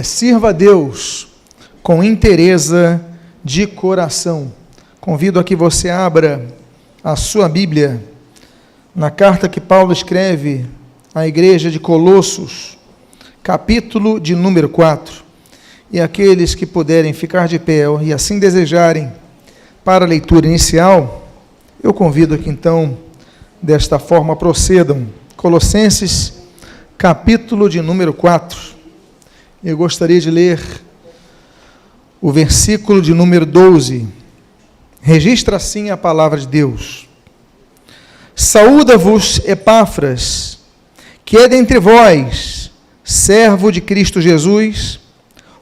Sirva a Deus com inteireza de coração. Convido a que você abra a sua Bíblia na carta que Paulo escreve à igreja de Colossos, capítulo de número 4. E aqueles que puderem ficar de pé e assim desejarem para a leitura inicial, eu convido a que então, desta forma, procedam. Colossenses, capítulo de número 4. Eu gostaria de ler o versículo de número 12. Registra assim a palavra de Deus. Saúda-vos, Epáfras, que é dentre vós, servo de Cristo Jesus,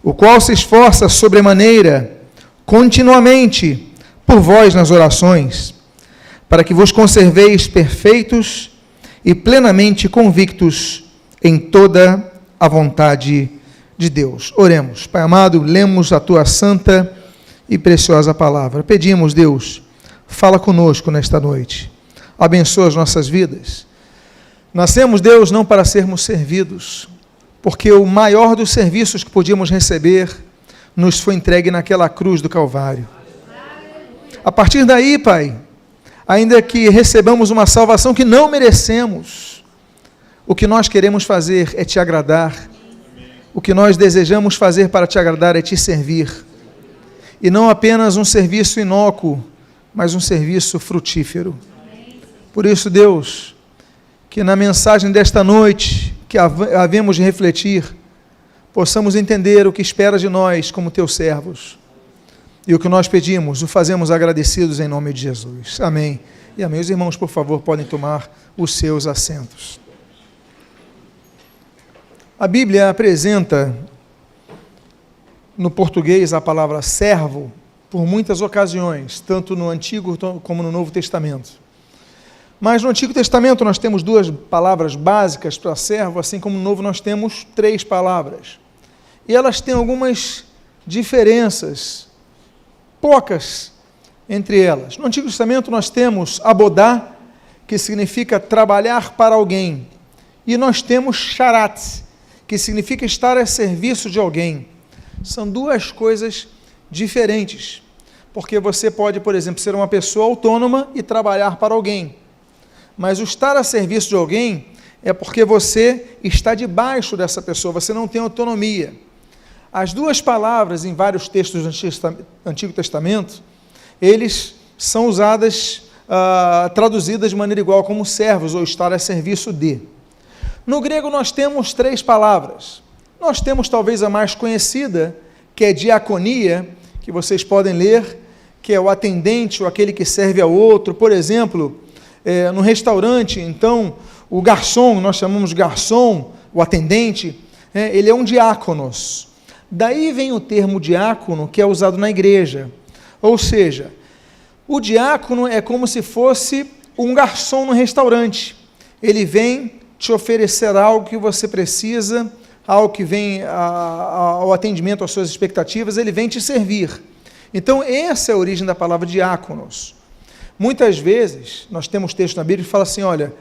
o qual se esforça sobremaneira, continuamente, por vós nas orações, para que vos conserveis perfeitos e plenamente convictos em toda a vontade de Deus. Oremos. Pai amado, lemos a Tua santa e preciosa palavra. Pedimos, Deus, fala conosco nesta noite. Abençoa as nossas vidas. Nascemos, Deus, não para sermos servidos, porque o maior dos serviços que podíamos receber nos foi entregue naquela cruz do Calvário. A partir daí, Pai, ainda que recebamos uma salvação que não merecemos, o que nós queremos fazer é Te agradar. O que nós desejamos fazer para Te agradar é Te servir. E não apenas um serviço inócuo, mas um serviço frutífero. Por isso, Deus, que na mensagem desta noite, que havemos de refletir, possamos entender o que esperas de nós como Teus servos. E o que nós pedimos, o fazemos agradecidos em nome de Jesus. Amém. E amém. Os irmãos, por favor, podem tomar os seus assentos. A Bíblia apresenta, no português, a palavra servo, por muitas ocasiões, tanto no Antigo como no Novo Testamento. Mas no Antigo Testamento nós temos duas palavras básicas para servo, assim como no Novo nós temos três palavras. E elas têm algumas diferenças, poucas entre elas. No Antigo Testamento nós temos abodá, que significa trabalhar para alguém, e nós temos charat, que significa estar a serviço de alguém. São duas coisas diferentes, porque você pode, por exemplo, ser uma pessoa autônoma e trabalhar para alguém, mas o estar a serviço de alguém é porque você está debaixo dessa pessoa, você não tem autonomia. As duas palavras, em vários textos do Antigo Testamento, eles são usadas, traduzidas de maneira igual como servos, ou estar a serviço de. No grego nós temos três palavras. Nós temos talvez a mais conhecida, que é diaconia, que vocês podem ler, que é o atendente ou aquele que serve ao outro. Por exemplo, no restaurante, então, o garçom, nós chamamos de garçom, o atendente, ele é um diáconos. Daí vem o termo diácono, que é usado na igreja. Ou seja, o diácono é como se fosse um garçom no restaurante. Ele vem te oferecer algo que você precisa, algo que vem ao atendimento às suas expectativas, ele vem te servir. Então, essa é a origem da palavra diáconos. Muitas vezes, nós temos texto na Bíblia que fala assim, olha,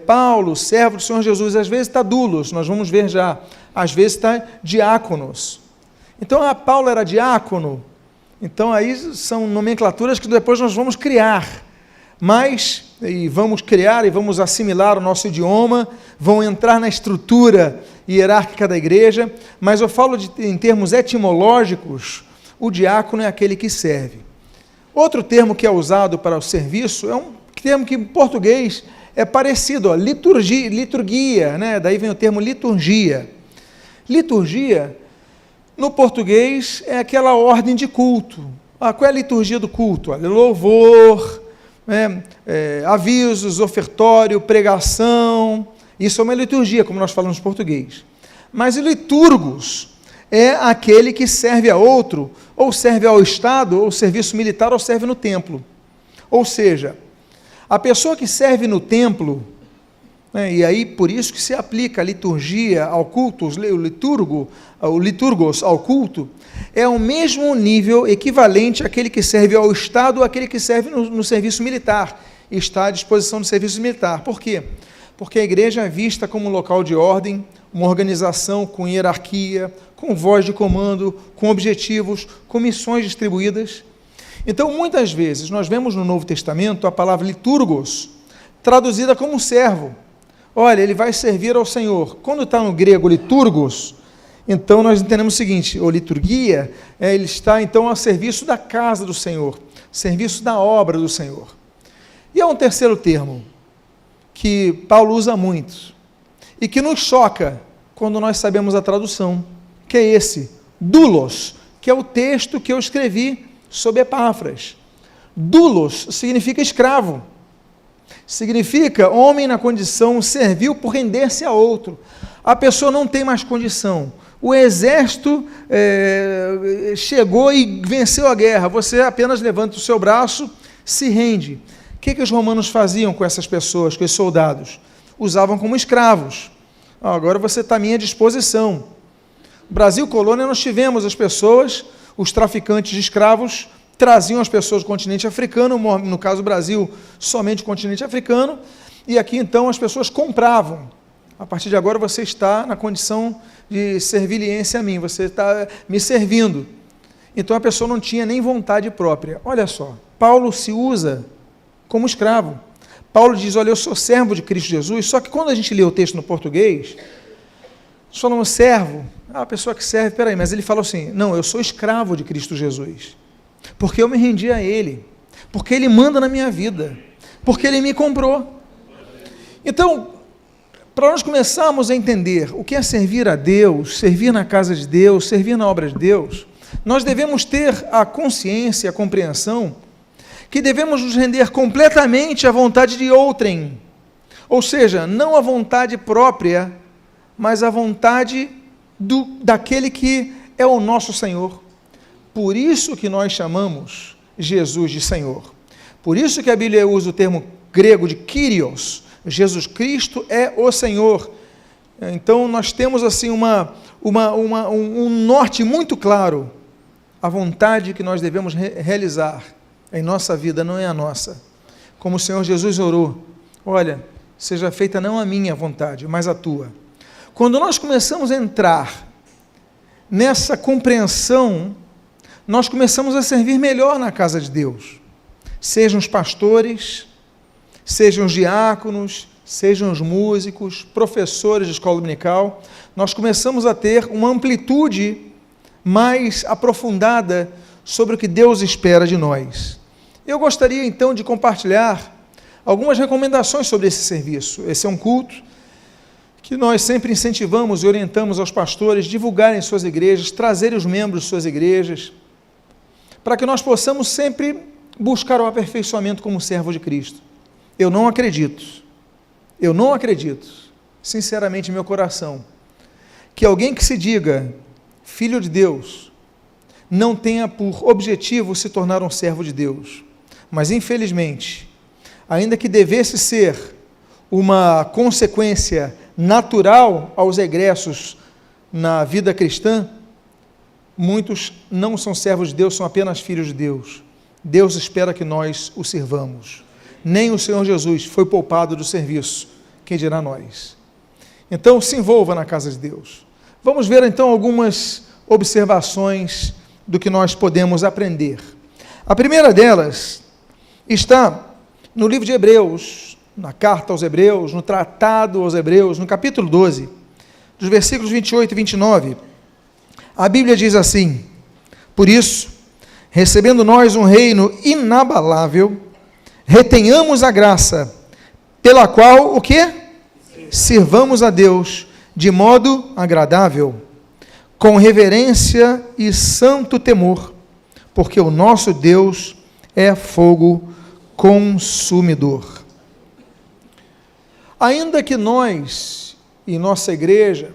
Paulo, servo do Senhor Jesus, às vezes está doulos, nós vamos ver já, às vezes está diáconos. Então, Paulo era diácono, então aí são nomenclaturas que depois nós vamos criar, e vamos criar e vamos assimilar o nosso idioma, vão entrar na estrutura hierárquica da igreja, mas eu falo em termos etimológicos, o diácono é aquele que serve. Outro termo que é usado para o serviço é um termo que em português é parecido, liturgia, né? Daí vem o termo liturgia. Liturgia, no português, é aquela ordem de culto. Qual é a liturgia do culto? Louvor, avisos, ofertório, pregação, isso é uma liturgia, como nós falamos em português. Mas o liturgos é aquele que serve a outro, ou serve ao Estado, ou serviço militar, ou serve no templo. Ou seja, a pessoa que serve no templo, e aí por isso que se aplica a liturgia ao culto, o liturgos ao culto, é o mesmo nível equivalente àquele que serve ao Estado ou àquele que serve no serviço militar, e está à disposição do serviço militar. Por quê? Porque a igreja é vista como um local de ordem, uma organização com hierarquia, com voz de comando, com objetivos, com missões distribuídas. Então, muitas vezes, nós vemos no Novo Testamento a palavra liturgos, traduzida como servo. Olha, ele vai servir ao Senhor. Quando está no grego liturgos, então nós entendemos o seguinte, ou liturgia, ele está então a serviço da casa do Senhor, serviço da obra do Senhor. E há um terceiro termo, que Paulo usa muito, e que nos choca quando nós sabemos a tradução, que é esse, doulos, que é o texto que eu escrevi sobre Epáfras. Doulos significa escravo, significa homem na condição servil por render-se a outro. A pessoa não tem mais condição, o exército chegou e venceu a guerra, você apenas levanta o seu braço, se rende. O que os romanos faziam com essas pessoas, com esses soldados? Usavam como escravos. Agora você está à minha disposição. No Brasil colônia nós tivemos as pessoas, os traficantes de escravos, traziam as pessoas do continente africano, no caso do Brasil, somente o continente africano, e aqui então as pessoas compravam. A partir de agora você está na condição de serviliência a mim, você está me servindo. Então a pessoa não tinha nem vontade própria. Olha só, Paulo se usa como escravo. Paulo diz, olha, eu sou servo de Cristo Jesus, só que quando a gente lê o texto no português, nós falamos servo, a pessoa que serve, peraí, mas ele falou assim, não, eu sou escravo de Cristo Jesus, porque eu me rendi a Ele, porque Ele manda na minha vida, porque Ele me comprou. Então, para nós começarmos a entender o que é servir a Deus, servir na casa de Deus, servir na obra de Deus, nós devemos ter a consciência, a compreensão, que devemos nos render completamente à vontade de outrem, ou seja, não à vontade própria, mas à vontade daquele que é o nosso Senhor. Por isso que nós chamamos Jesus de Senhor. Por isso que a Bíblia usa o termo grego de Kyrios. Jesus Cristo é o Senhor. Então nós temos assim um norte muito claro. A vontade que nós devemos realizar em nossa vida não é a nossa. Como o Senhor Jesus orou, olha, seja feita não a minha vontade, mas a tua. Quando nós começamos a entrar nessa compreensão, nós começamos a servir melhor na casa de Deus. Sejam os pastores, sejam os diáconos, sejam os músicos, professores de escola dominical, nós começamos a ter uma amplitude mais aprofundada sobre o que Deus espera de nós. Eu gostaria então de compartilhar algumas recomendações sobre esse serviço. Esse é um culto que nós sempre incentivamos e orientamos aos pastores divulgarem suas igrejas, trazerem os membros de suas igrejas, para que nós possamos sempre buscar o aperfeiçoamento como servo de Cristo. Eu não acredito, sinceramente em meu coração, que alguém que se diga filho de Deus não tenha por objetivo se tornar um servo de Deus. Mas, infelizmente, ainda que devesse ser uma consequência natural aos egressos na vida cristã, muitos não são servos de Deus, são apenas filhos de Deus. Deus espera que nós o sirvamos. Nem o Senhor Jesus foi poupado do serviço, quem dirá nós. Então, se envolva na casa de Deus. Vamos ver, então, algumas observações do que nós podemos aprender. A primeira delas está no livro de Hebreus, na carta aos Hebreus, no tratado aos Hebreus, no capítulo 12, dos versículos 28 e 29. A Bíblia diz assim: por isso, recebendo nós um reino inabalável, retenhamos a graça, pela qual, o quê? Sirvamos a Deus de modo agradável, com reverência e santo temor, porque o nosso Deus é fogo consumidor. Ainda que nós, em nossa igreja,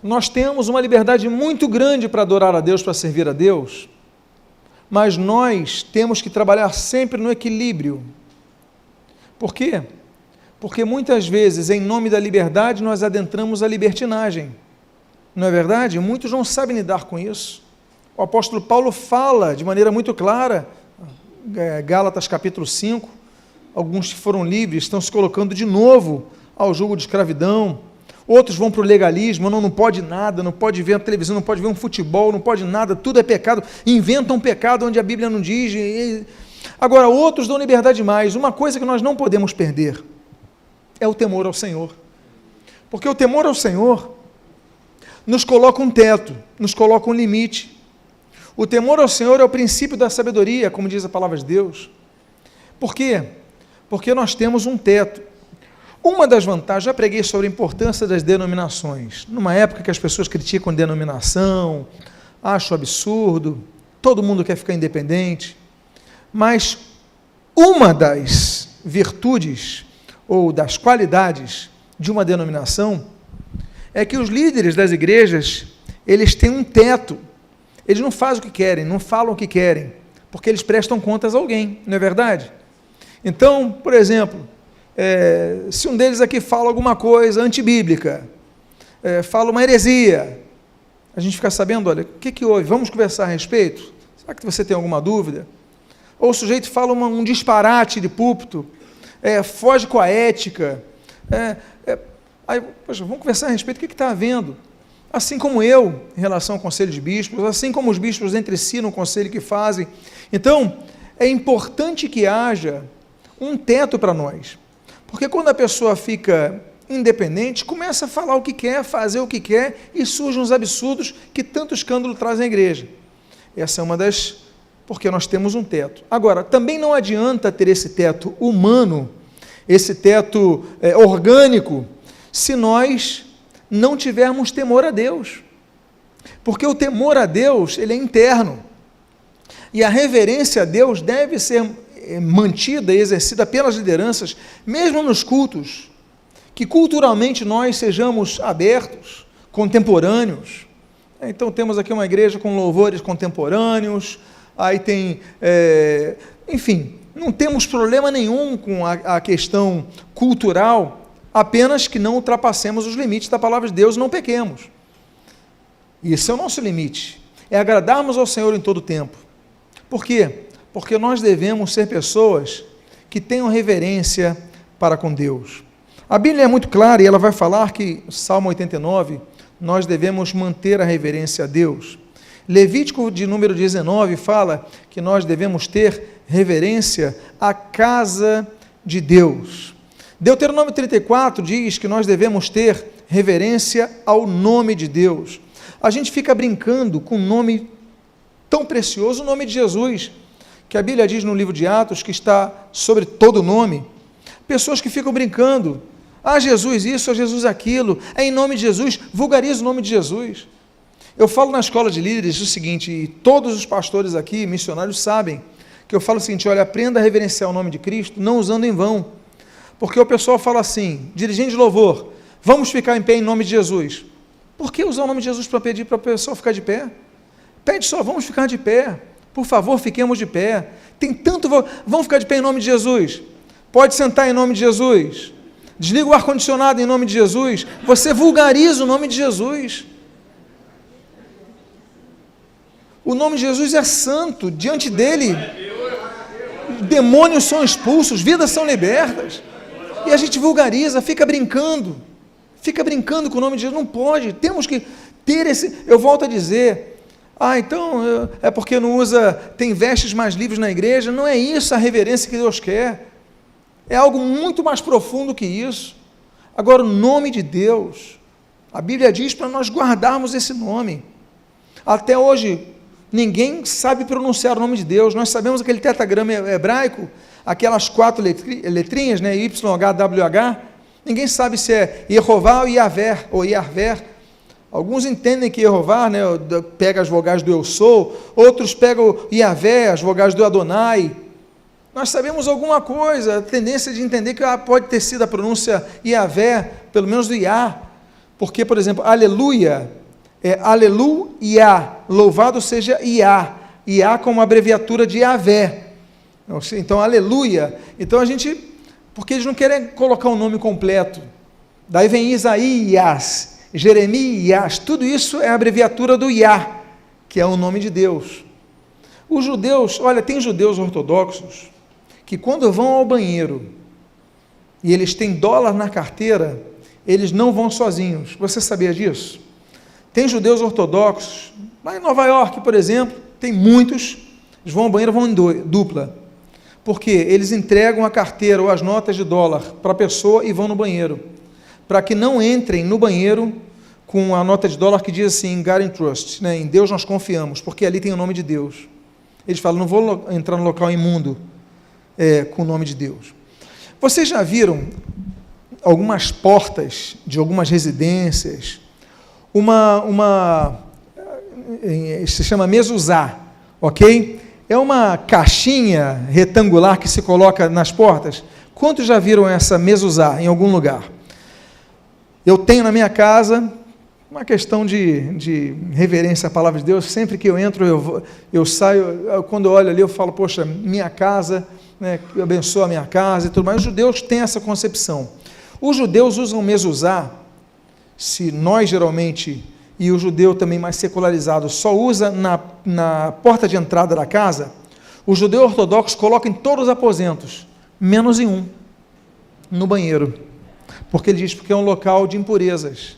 nós temos uma liberdade muito grande para adorar a Deus, para servir a Deus, mas nós temos que trabalhar sempre no equilíbrio. Por quê? Porque muitas vezes, em nome da liberdade, nós adentramos a libertinagem. Não é verdade? Muitos não sabem lidar com isso. O apóstolo Paulo fala de maneira muito clara, Gálatas capítulo 5, alguns que foram livres estão se colocando de novo ao jugo de escravidão. Outros vão para o legalismo, não pode nada, não pode ver a televisão, não pode ver um futebol, não pode nada, tudo é pecado, inventam um pecado onde a Bíblia não diz. Agora, outros dão liberdade demais. Uma coisa que nós não podemos perder é o temor ao Senhor. Porque o temor ao Senhor nos coloca um teto, nos coloca um limite. O temor ao Senhor é o princípio da sabedoria, como diz a palavra de Deus. Por quê? Porque nós temos um teto. Uma das vantagens, já preguei sobre a importância das denominações. Numa época que as pessoas criticam denominação, acham absurdo, todo mundo quer ficar independente. Mas uma das virtudes ou das qualidades de uma denominação é que os líderes das igrejas, eles têm um teto. Eles não fazem o que querem, não falam o que querem, porque eles prestam contas a alguém, não é verdade? Então, por exemplo, se um deles aqui fala alguma coisa antibíblica, fala uma heresia, a gente fica sabendo, olha, o que houve? Vamos conversar a respeito? Será que você tem alguma dúvida? Ou o sujeito fala um disparate de púlpito, foge com a ética, aí, poxa, vamos conversar a respeito, o que está havendo? Assim como eu, em relação ao conselho de bispos, assim como os bispos entre si no conselho que fazem. Então, é importante que haja um teto para nós, porque quando a pessoa fica independente, começa a falar o que quer, fazer o que quer, e surgem os absurdos que tanto escândalo trazem à igreja. Essa é uma das... porque nós temos um teto. Agora, também não adianta ter esse teto humano, esse teto orgânico, se nós não tivermos temor a Deus. Porque o temor a Deus, ele é interno. E a reverência a Deus deve ser mantida e exercida pelas lideranças, mesmo nos cultos, que culturalmente nós sejamos abertos, contemporâneos. Então temos aqui uma igreja com louvores contemporâneos, aí tem, enfim, não temos problema nenhum com a questão cultural, apenas que não ultrapassemos os limites da palavra de Deus, não pequemos. Esse é o nosso limite, é agradarmos ao Senhor em todo o tempo. Por quê? Porque nós devemos ser pessoas que tenham reverência para com Deus. A Bíblia é muito clara e ela vai falar que, Salmo 89, nós devemos manter a reverência a Deus. Levítico de número 19 fala que nós devemos ter reverência à casa de Deus. Deuteronômio 34 diz que nós devemos ter reverência ao nome de Deus. A gente fica brincando com um nome tão precioso, o nome de Jesus, que a Bíblia diz no livro de Atos que está sobre todo nome. Pessoas que ficam brincando, Jesus isso, Jesus aquilo, em nome de Jesus, vulgariza o nome de Jesus. Eu falo na escola de líderes o seguinte, e todos os pastores aqui, missionários, sabem, que eu falo o seguinte, olha, aprenda a reverenciar o nome de Cristo, não usando em vão, porque o pessoal fala assim, dirigente de louvor, vamos ficar em pé em nome de Jesus. Por que usar o nome de Jesus para pedir para a pessoa ficar de pé? Pede só, vamos ficar de pé, por favor, fiquemos de pé, tem tanto, vamos ficar de pé em nome de Jesus, pode sentar em nome de Jesus, desliga o ar-condicionado em nome de Jesus, você vulgariza o nome de Jesus. O nome de Jesus é santo, diante dele, demônios são expulsos, vidas são libertas, e a gente vulgariza, fica brincando com o nome de Jesus, não pode, temos que ter esse, eu volto a dizer, então, é porque não usa, tem vestes mais livres na igreja, não é isso a reverência que Deus quer, é algo muito mais profundo que isso. Agora, o nome de Deus, a Bíblia diz para nós guardarmos esse nome, até hoje, ninguém sabe pronunciar o nome de Deus, nós sabemos aquele tetragrama hebraico, aquelas 4 letrinhas, né, YHWH, ninguém sabe se é Yehová ou Yahvé, ou Yarvé. Alguns entendem que Jeová, né, pega as vogais do eu sou, outros pegam Yahvé, as vogais do Adonai. Nós sabemos alguma coisa, a tendência de entender que pode ter sido a pronúncia Yahvé, pelo menos do Yah, porque, por exemplo, aleluia, aleluia, louvado seja Yah, Yah como abreviatura de Yahvé. Então, aleluia. Então, porque eles não querem colocar o nome completo. Daí vem Isaías, Jeremias, tudo isso é a abreviatura do Yah, que é o nome de Deus. Os judeus, olha, tem judeus ortodoxos que quando vão ao banheiro e eles têm dólar na carteira, eles não vão sozinhos. Você sabia disso? Tem judeus ortodoxos, lá em Nova York, por exemplo, tem muitos, eles vão ao banheiro, vão em dupla. Porque eles entregam a carteira ou as notas de dólar para a pessoa e vão no banheiro, para que não entrem no banheiro com a nota de dólar que diz assim, God and Trust, né? Em Deus nós confiamos, porque ali tem o nome de Deus. Eles falam, não vou entrar no local imundo com o nome de Deus. Vocês já viram algumas portas de algumas residências, se chama mezuzá, ok? É uma caixinha retangular que se coloca nas portas. Quantos já viram essa mezuzá em algum lugar? Eu tenho na minha casa, uma questão de reverência à palavra de Deus, sempre que eu entro, eu saio, quando eu olho ali, eu falo, poxa, minha casa, né, eu abençoo a minha casa e tudo mais. Os judeus têm essa concepção. Os judeus usam mezuzá, se nós geralmente, e o judeu também mais secularizado, só usa na porta de entrada da casa, o judeu ortodoxo coloca em todos os aposentos, menos em um, no banheiro, porque ele diz que é um local de impurezas.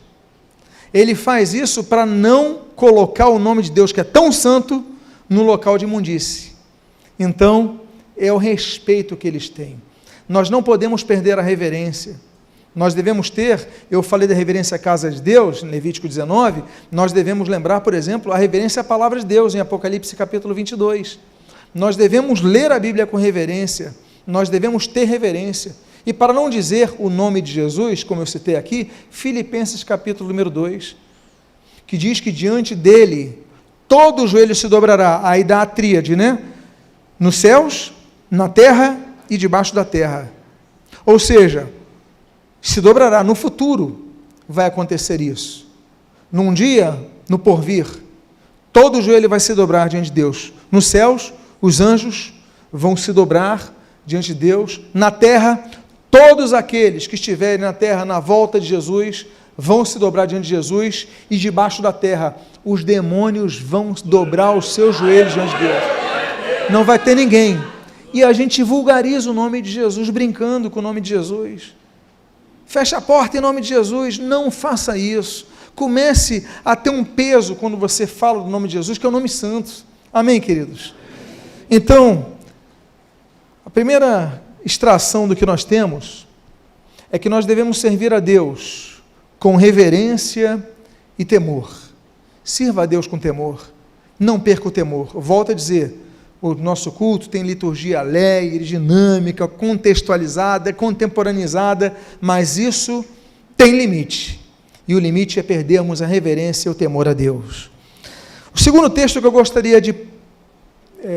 Ele faz isso para não colocar o nome de Deus, que é tão santo, no local de imundície. Então, é o respeito que eles têm. Nós não podemos perder a reverência. Nós devemos ter, eu falei da reverência à casa de Deus, em Levítico 19, nós devemos lembrar, por exemplo, a reverência à palavra de Deus, em Apocalipse capítulo 22. Nós devemos ler a Bíblia com reverência, nós devemos ter reverência. E para não dizer o nome de Jesus, como eu citei aqui, Filipenses capítulo número 2, que diz que diante dele, todo o joelho se dobrará, aí dá a tríade, né? Nos céus, na terra e debaixo da terra. Ou seja, se dobrará, no futuro vai acontecer isso. Num dia, no porvir, todo o joelho vai se dobrar diante de Deus. Nos céus, os anjos vão se dobrar diante de Deus. Na terra, todos aqueles que estiverem na terra na volta de Jesus vão se dobrar diante de Jesus, e debaixo da terra os demônios vão dobrar os seus joelhos diante de Deus. Não vai ter ninguém. E a gente vulgariza o nome de Jesus, brincando com o nome de Jesus. Fecha a porta em nome de Jesus. Não faça isso. Comece a ter um peso quando você fala do nome de Jesus, que é o nome santo. Amém, queridos? Então, a primeira extração do que nós temos é que nós devemos servir a Deus com reverência e temor. Sirva a Deus com temor. Não perca o temor. Volto a dizer, o nosso culto tem liturgia alegre, dinâmica, contextualizada, contemporaneizada, mas isso tem limite. E o limite é perdermos a reverência e o temor a Deus. O segundo texto que eu gostaria de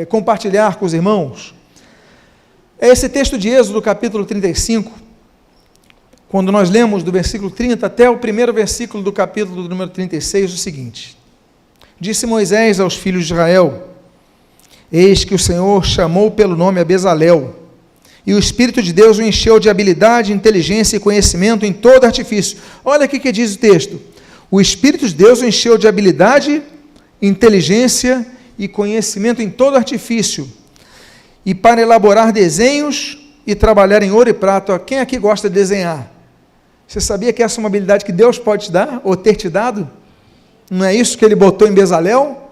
compartilhar com os irmãos é esse texto de Êxodo, capítulo 35, quando nós lemos do versículo 30 até o primeiro versículo do capítulo do número 36, o seguinte: Disse Moisés aos filhos de Israel: Eis que o Senhor chamou pelo nome a Bezalel, e o Espírito de Deus o encheu de habilidade, inteligência e conhecimento em todo artifício. Olha aqui que diz o texto: o Espírito de Deus o encheu de habilidade, inteligência e conhecimento em todo artifício, e para elaborar desenhos e trabalhar em ouro e prata. Quem aqui gosta de desenhar? Você sabia que essa é uma habilidade que Deus pode te dar, ou ter te dado? Não é isso que ele botou em Bezalel?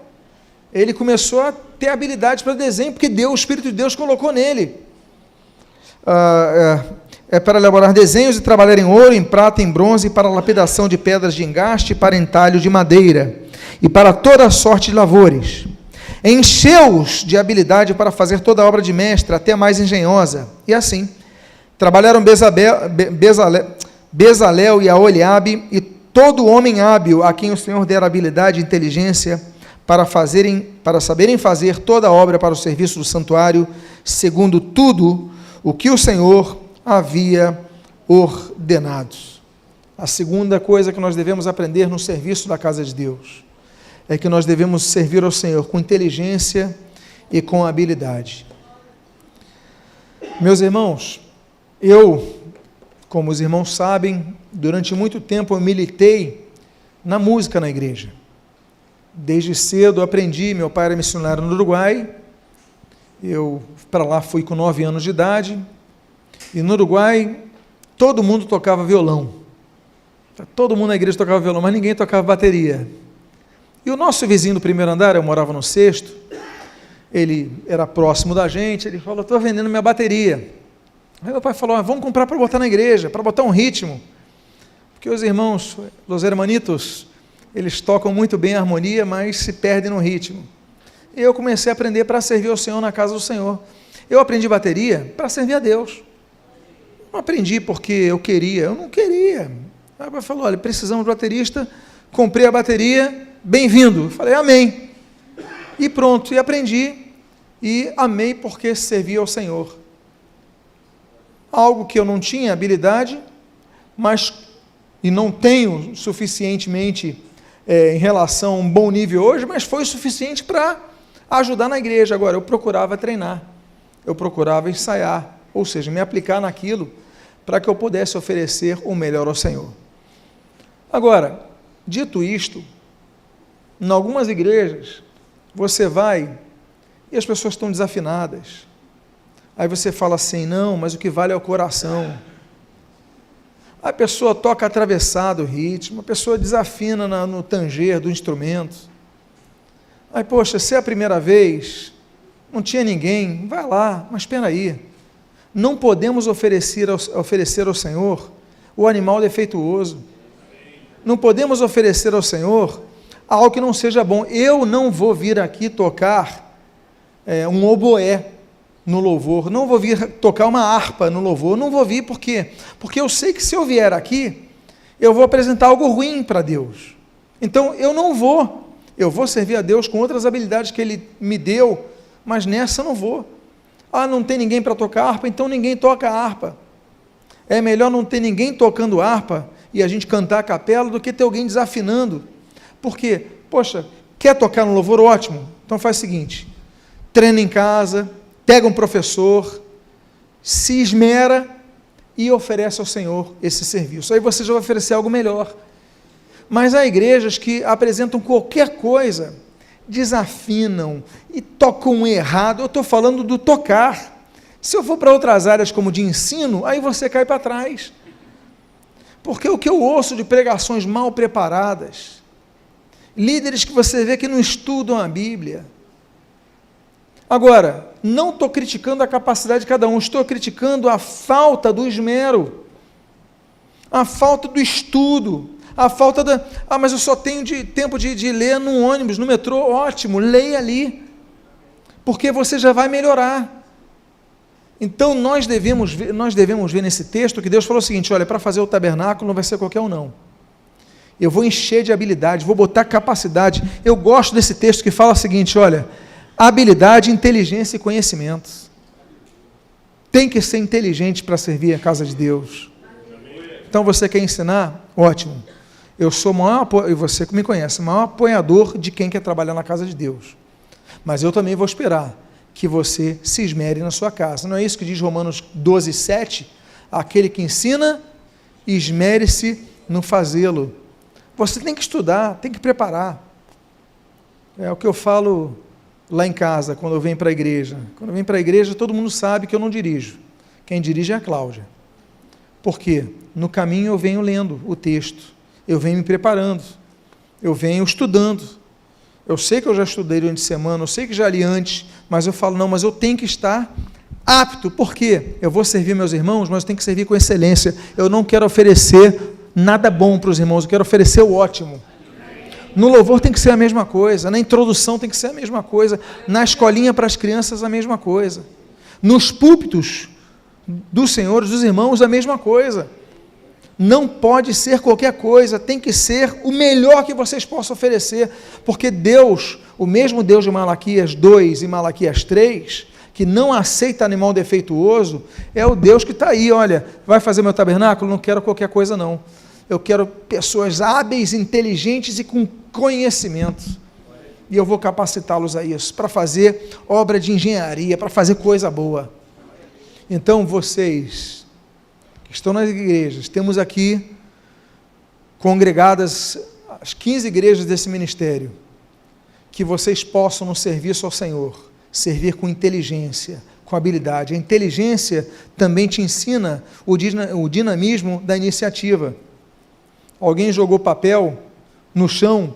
Ele começou a ter habilidade para desenho, porque Deus, o Espírito de Deus colocou nele. Para elaborar desenhos e trabalhar em ouro, em prata, em bronze, para lapidação de pedras de engaste, para entalho de madeira, e para toda sorte de lavores. Encheu-os de habilidade para fazer toda a obra de mestre, até mais engenhosa. E assim, trabalharam Bezalel e Aholiabe, e todo homem hábil, a quem o Senhor dera habilidade e inteligência, para saberem fazer toda a obra para o serviço do santuário, segundo tudo o que o Senhor havia ordenado. A segunda coisa que nós devemos aprender no serviço da casa de Deus é que nós devemos servir ao Senhor com inteligência e com habilidade. Meus irmãos, eu, como os irmãos sabem, durante muito tempo eu militei na música na igreja. Desde cedo aprendi, meu pai era missionário no Uruguai, eu para lá fui com 9 anos de idade, e no Uruguai todo mundo tocava violão. Todo mundo na igreja tocava violão, mas ninguém tocava bateria. E o nosso vizinho do primeiro andar, eu morava no sexto, ele era próximo da gente, ele falou, estou vendendo minha bateria. Aí meu pai falou, vamos comprar para botar na igreja, para botar um ritmo. Porque os irmãos, os hermanitos, eles tocam muito bem a harmonia, mas se perdem no ritmo. E eu comecei a aprender para servir ao Senhor na casa do Senhor. Eu aprendi bateria para servir a Deus. Não aprendi porque eu queria, eu não queria. Aí o pai falou, olha, precisamos de baterista, comprei a bateria, bem-vindo. Falei, amém. E pronto, e aprendi, e amei porque servia ao Senhor. Algo que eu não tinha habilidade, mas, e não tenho suficientemente em relação a um bom nível hoje, mas foi suficiente para ajudar na igreja. Agora, eu procurava treinar, eu procurava ensaiar, ou seja, me aplicar naquilo, para que eu pudesse oferecer o melhor ao Senhor. Agora, dito isto, em algumas igrejas, você vai e as pessoas estão desafinadas. Aí você fala assim, não, mas o que vale é o coração. A pessoa toca atravessado o ritmo, a pessoa desafina no tanger do instrumento. Aí, poxa, se é a primeira vez, não tinha ninguém, vai lá, mas espera aí. Não podemos oferecer ao Senhor o animal defeituoso. Não podemos oferecer ao Senhor algo que não seja bom. Eu não vou vir aqui tocar um oboé no louvor, não vou vir tocar uma harpa no louvor, não vou vir, por quê? Porque eu sei que se eu vier aqui, eu vou apresentar algo ruim para Deus. Então, eu não vou. Eu vou servir a Deus com outras habilidades que Ele me deu, mas nessa eu não vou. Ah, não tem ninguém para tocar harpa, então ninguém toca harpa. É melhor não ter ninguém tocando harpa e a gente cantar a capela do que ter alguém desafinando. Por quê? Poxa, quer tocar no louvor? Ótimo. Então faz o seguinte, treina em casa, pega um professor, se esmera e oferece ao Senhor esse serviço. Aí você já vai oferecer algo melhor. Mas há igrejas que apresentam qualquer coisa, desafinam e tocam errado. Eu estou falando do tocar. Se eu for para outras áreas como de ensino, aí você cai para trás. Porque o que eu ouço de pregações mal preparadas, líderes que você vê que não estudam a Bíblia. Agora, não estou criticando a capacidade de cada um, estou criticando a falta do esmero, a falta do estudo, a falta da... Ah, mas eu só tenho tempo de ler no ônibus, no metrô, ótimo, leia ali, porque você já vai melhorar. Então, nós devemos ver nesse texto que Deus falou o seguinte, olha, para fazer o tabernáculo não vai ser qualquer um não. Eu vou encher de habilidade, vou botar capacidade. Eu gosto desse texto que fala o seguinte, olha, habilidade, inteligência e conhecimento. Tem que ser inteligente para servir a casa de Deus. Então, você quer ensinar? Ótimo. Eu sou o maior, e você que me conhece, o maior apoiador de quem quer trabalhar na casa de Deus. Mas eu também vou esperar que você se esmere na sua casa. Não é isso que diz Romanos 12, 7? Aquele que ensina, esmere-se no fazê-lo. Você tem que estudar, tem que preparar. É o que eu falo lá em casa, quando eu venho para a igreja. Quando eu venho para a igreja, todo mundo sabe que eu não dirijo. Quem dirige é a Cláudia. Por quê? No caminho eu venho lendo o texto, eu venho me preparando, eu venho estudando. Eu sei que eu já estudei durante a semana, eu sei que já li antes, mas eu falo, não, mas eu tenho que estar apto. Por quê? Eu vou servir meus irmãos, mas eu tenho que servir com excelência. Eu não quero oferecer nada bom para os irmãos, eu quero oferecer o ótimo. No louvor tem que ser a mesma coisa, na introdução tem que ser a mesma coisa, na escolinha para as crianças a mesma coisa, nos púlpitos dos senhores, dos irmãos, a mesma coisa. Não pode ser qualquer coisa, tem que ser o melhor que vocês possam oferecer, porque Deus, o mesmo Deus de Malaquias 2 e Malaquias 3, que não aceita animal defeituoso, é o Deus que está aí, olha, vai fazer meu tabernáculo? Não quero qualquer coisa não, eu quero pessoas hábeis, inteligentes e com conhecimento, e eu vou capacitá-los a isso, para fazer obra de engenharia, para fazer coisa boa. Então vocês que estão nas igrejas, temos aqui congregadas as 15 igrejas desse ministério, que vocês possam no serviço ao Senhor, servir com inteligência, com habilidade. A inteligência também te ensina o dinamismo da iniciativa. alguém jogou papel no chão,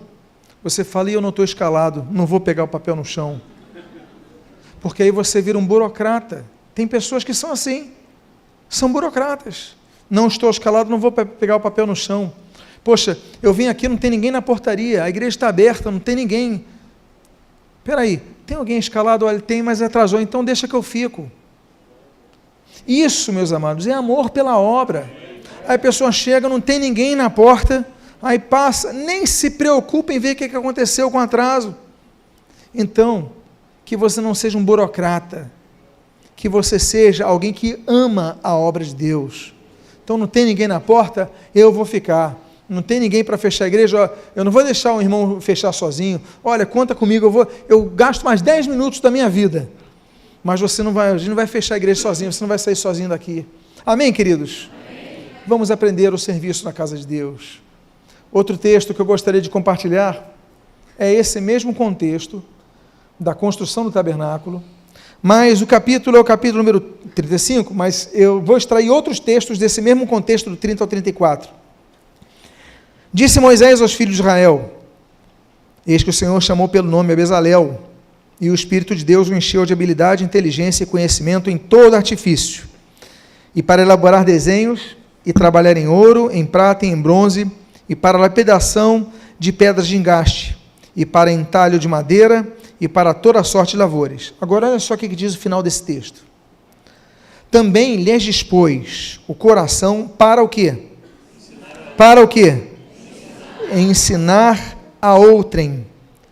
você fala, e eu não estou escalado, não vou pegar o papel no chão. Porque aí você vira um burocrata. Tem pessoas que são assim, são burocratas. Não estou escalado, não vou pegar o papel no chão. Poxa, eu vim aqui, não tem ninguém na portaria, a igreja está aberta, não tem ninguém. Espera aí, tem alguém escalado? Olha, tem, mas atrasou, então deixa que eu fico. Isso, meus amados, é amor pela obra. Aí a pessoa chega, não tem ninguém na porta, aí passa, nem se preocupa em ver o que aconteceu com o atraso. Então, que você não seja um burocrata, que você seja alguém que ama a obra de Deus. Então, não tem ninguém na porta, eu vou ficar. Não tem ninguém para fechar a igreja, eu não vou deixar um irmão fechar sozinho. Olha, conta comigo, eu gasto mais 10 minutos da minha vida. Mas a gente não vai fechar a igreja sozinho, você não vai sair sozinho daqui. Amém, queridos? Amém. Vamos aprender o serviço na casa de Deus. Outro texto que eu gostaria de compartilhar é esse mesmo contexto da construção do tabernáculo, mas o capítulo é o capítulo número 35, mas eu vou extrair outros textos desse mesmo contexto do 30 ao 34. Disse Moisés aos filhos de Israel, eis que o Senhor chamou pelo nome a Bezalel, e o Espírito de Deus o encheu de habilidade, inteligência e conhecimento em todo artifício, e para elaborar desenhos, e trabalhar em ouro, em prata e em bronze, e para lapidação de pedras de engaste, e para entalho de madeira, e para toda sorte de lavores. Agora olha só o que diz o final desse texto. Também lhes dispôs o coração para o quê? Para o quê? Ensinar a outrem,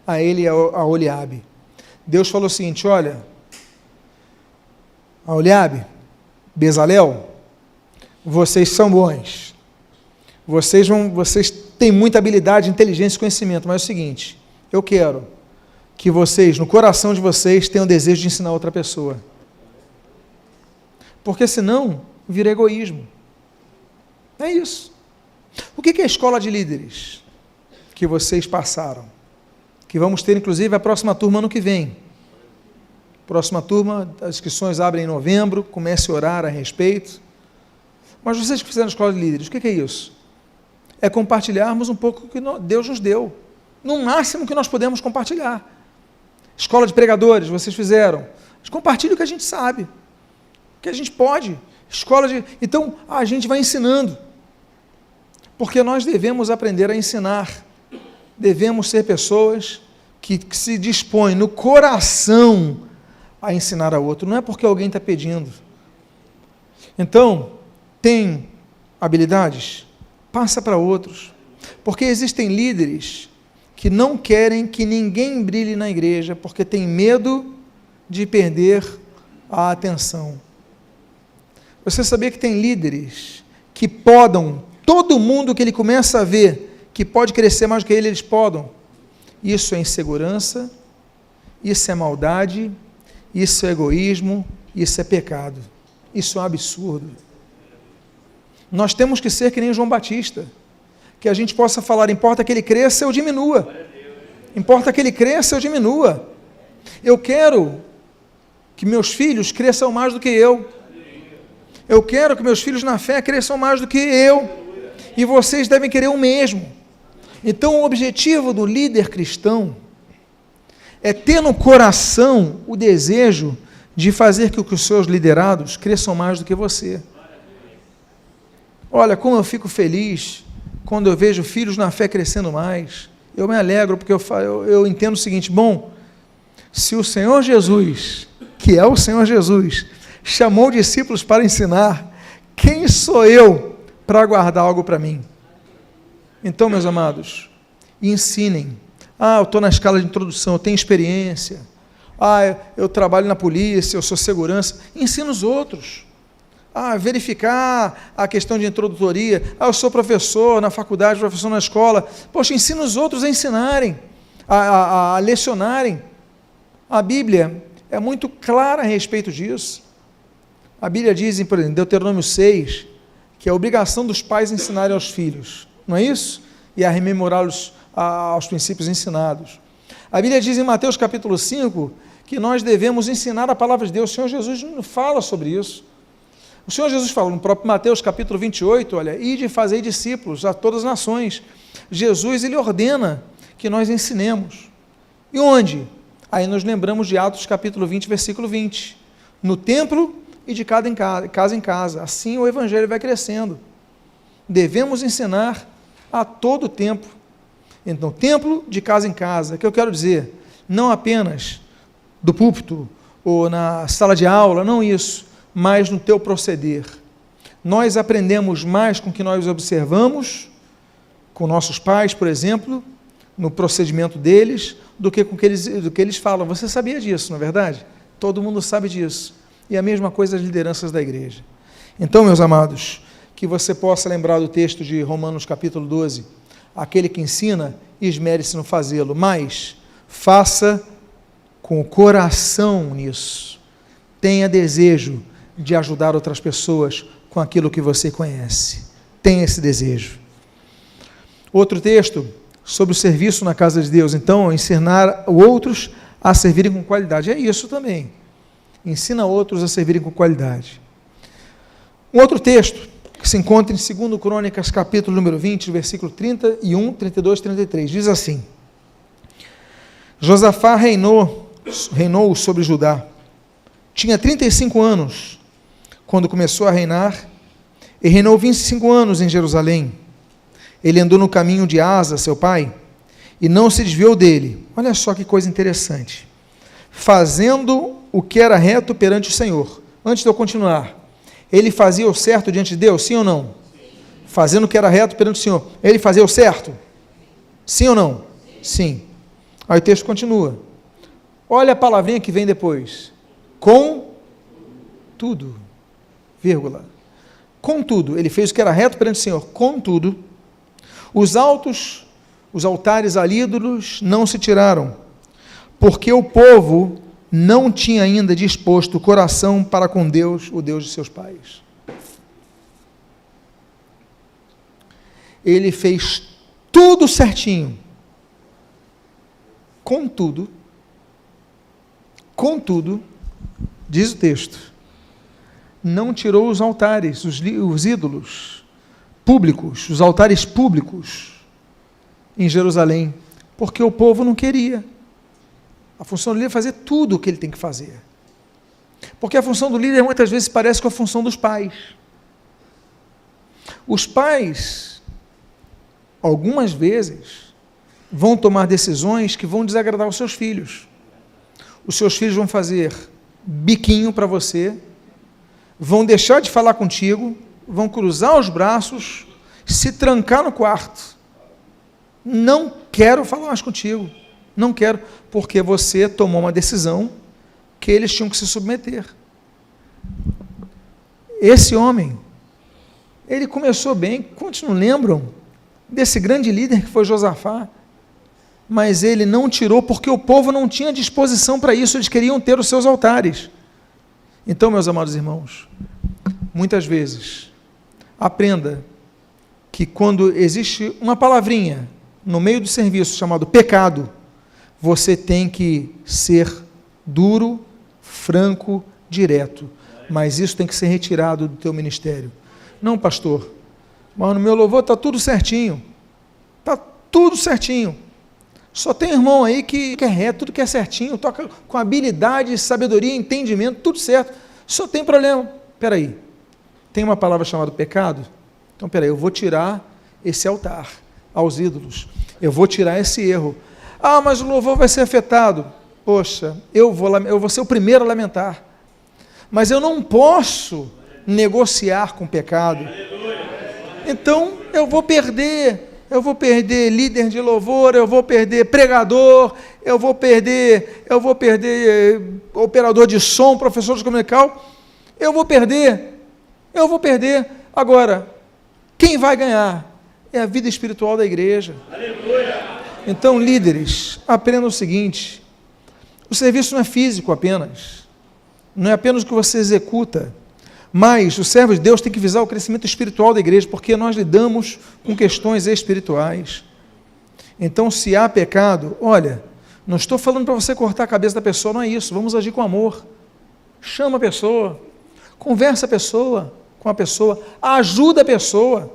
a ele e a Oliabe. Deus falou o seguinte, olha, a Oliabe, Bezalel, vocês são bons, vocês têm muita habilidade, inteligência e conhecimento, mas é o seguinte, eu quero que vocês, no coração de vocês, tenham o desejo de ensinar outra pessoa, porque senão vira egoísmo. É isso. O que é a escola de líderes que vocês passaram? Que vamos ter, inclusive, a próxima turma ano que vem. Próxima turma, as inscrições abrem em novembro, comece a orar a respeito. Mas vocês que fizeram a escola de líderes, o que é isso? É compartilharmos um pouco o que Deus nos deu. No máximo que nós podemos compartilhar. Escola de pregadores, vocês fizeram. Mas compartilhe o que a gente sabe. O que a gente pode. Então, a gente vai ensinando. Porque nós devemos aprender a ensinar. Devemos ser pessoas que se dispõem no coração a ensinar a outro. Não é porque alguém está pedindo. Então, tem habilidades? Passa para outros. Porque existem líderes que não querem que ninguém brilhe na igreja, porque tem medo de perder a atenção. Você sabia que tem líderes que podam todo mundo que ele começa a ver que pode crescer mais do que eles podam? Isso é insegurança, isso é maldade, isso é egoísmo, isso é pecado. Isso é um absurdo. Nós temos que ser que nem João Batista, que a gente possa falar, importa que ele cresça, eu diminua. Importa que ele cresça, eu diminua. Eu quero que meus filhos cresçam mais do que eu. Eu quero que meus filhos na fé cresçam mais do que eu. E vocês devem querer o mesmo. Então, o objetivo do líder cristão é ter no coração o desejo de fazer com que os seus liderados cresçam mais do que você. Olha, como eu fico feliz quando eu vejo filhos na fé crescendo mais. Eu me alegro porque eu entendo o seguinte, bom, se o Senhor Jesus, que é o Senhor Jesus, chamou discípulos para ensinar, quem sou eu para guardar algo para mim? Então, meus amados, ensinem. Eu estou na escala de introdução, eu tenho experiência. Eu trabalho na polícia, eu sou segurança. Ensina os outros. Verificar a questão de introdutoria. Eu sou professor na faculdade, professor na escola. Poxa, ensina os outros a ensinarem, a lecionarem. A Bíblia é muito clara a respeito disso. A Bíblia diz, por exemplo, em Deuteronômio 6, que é a obrigação dos pais ensinarem aos filhos. Não é isso? E a rememorá-los aos princípios ensinados. A Bíblia diz em Mateus capítulo 5, que nós devemos ensinar a palavra de Deus. O Senhor Jesus fala sobre isso. O Senhor Jesus falou no próprio Mateus capítulo 28, olha, ide e fazei discípulos a todas as nações. Jesus, ele ordena que nós ensinemos. E onde? Aí nós lembramos de Atos capítulo 20, versículo 20. No templo e de casa em casa. Assim o evangelho vai crescendo. Devemos ensinar a todo tempo. Então, templo de casa em casa, que eu quero dizer, não apenas do púlpito ou na sala de aula, não isso, mas no teu proceder. Nós aprendemos mais com o que nós observamos, com nossos pais, por exemplo, no procedimento deles, do que com do que eles falam. Você sabia disso, não é verdade? Todo mundo sabe disso. E a mesma coisa as lideranças da igreja. Então, meus amados, que você possa lembrar do texto de Romanos capítulo 12, aquele que ensina, esmere-se no fazê-lo, mas faça com o coração nisso. Tenha desejo de ajudar outras pessoas com aquilo que você conhece. Tenha esse desejo. Outro texto sobre o serviço na casa de Deus. Então, ensinar outros a servirem com qualidade. É isso também. Ensina outros a servirem com qualidade. Um outro texto que se encontra em 2 Crônicas, capítulo número 20, versículo 31, 32, 33. Diz assim: Josafá reinou sobre Judá. Tinha 35 anos quando começou a reinar, e reinou 25 anos em Jerusalém. Ele andou no caminho de Asa, seu pai, e não se desviou dele. Olha só que coisa interessante. Fazendo o que era reto perante o Senhor. Antes de eu continuar, ele fazia o certo diante de Deus, sim ou não? Fazendo o que era reto perante o Senhor. Ele fazia o certo? Sim ou não? Sim. Aí o texto continua. Olha a palavrinha que vem depois. Com tudo, vírgula. Contudo, ele fez o que era reto perante o Senhor. Contudo, os altares a ídolos não se tiraram, porque o povo não tinha ainda disposto o coração para com Deus, o Deus de seus pais. Ele fez tudo certinho. Contudo, diz o texto, não tirou os altares, os ídolos públicos, os altares públicos em Jerusalém, porque o povo não queria. A função do líder é fazer tudo o que ele tem que fazer. Porque a função do líder muitas vezes parece com a função dos pais. Os pais, algumas vezes, vão tomar decisões que vão desagradar os seus filhos. Os seus filhos vão fazer biquinho para você, vão deixar de falar contigo, vão cruzar os braços, se trancar no quarto. Não quero falar mais contigo. Não quero, porque você tomou uma decisão que eles tinham que se submeter. Esse homem, ele começou bem. Quantos não lembram desse grande líder que foi Josafá? Mas ele não tirou, porque o povo não tinha disposição para isso, eles queriam ter os seus altares. Então, meus amados irmãos, muitas vezes, aprenda que quando existe uma palavrinha no meio do serviço chamado pecado, você tem que ser duro, franco, direto, mas isso tem que ser retirado do teu ministério. Não, pastor, mas no meu louvor está tudo certinho, só tem irmão aí que é reto, tudo que é certinho, toca com habilidade, sabedoria, entendimento, tudo certo, só tem problema. Espera aí, tem uma palavra chamada pecado? Então, espera aí, eu vou tirar esse altar aos ídolos, eu vou tirar esse erro. Ah, mas o louvor vai ser afetado. Poxa, eu vou ser o primeiro a lamentar. Mas eu não posso negociar com o pecado. Então, eu vou perder líder de louvor, eu vou perder pregador, eu vou perder operador de som, professor de comunicação, eu vou perder. Agora, quem vai ganhar é a vida espiritual da igreja. Aleluia! Então, líderes, aprendam o seguinte: o serviço não é físico apenas, não é apenas o que você executa, mas os servos de Deus têm que visar o crescimento espiritual da igreja, porque nós lidamos com questões espirituais. Então, se há pecado, olha, não estou falando para você cortar a cabeça da pessoa, não é isso, vamos agir com amor. Chama a pessoa, conversa com a pessoa, ajuda a pessoa.